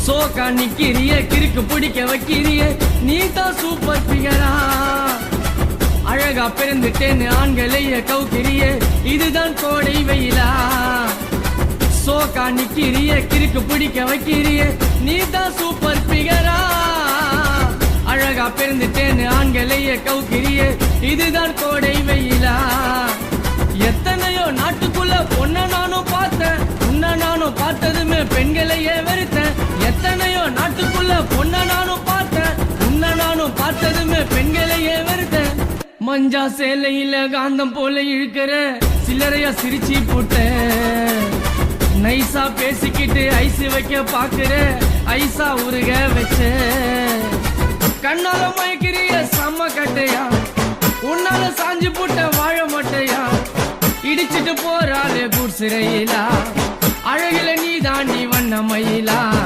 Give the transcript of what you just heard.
சோக்கா நிக்கிறிய கிறுக்கு பிடிக்க வைக்கிறிய நீ தான் சூப்பர் பிகரா அழகா பிறந்துட்டேன்னு ஆண்களைய கவுக்கிறிய இதுதான் கோடை வெயிலா சோக்கா நிக்கிறிய கிறுக்கு பிடிக்க வைக்கிறிய நீ தான் சூப்பர் பிகரா அழகா பிறந்துட்டேன்னு ஆண்களைய கவுக்கிறிய இதுதான் கோடை வெயிலா எத்தனையோ நாட்டுக்குள்ள பொண்ண நானும் பார்த்தேன் உன்ன நானும் பார்த்ததுமே பெண்களையே வெறுத்தேன் எத்தனையோ நாட்டுக்குள்ள பொண்ண நானும் பார்த்தேன் உன்ன நானும் பார்த்ததுமே பெண்களையே வெறுத்தேன் மஞ்சா சேலையில காந்தம் போல இழுக்கிற சில்லறையா சிரிச்சு போட்டேன் நைசா பேசிக்கிட்டு ஐஸ் வைக்க பாக்குற ஐசா உருக வச்ச கண்ணால மயக்கிறிய செம்ம கட்டையா உன்னால சாஞ்சு போட்ட வாழ மட்டையா இடிச்சிட்டு போறாளே குடிசிறையிலா அழகில நீ தாண்டி வண்ண மயிலா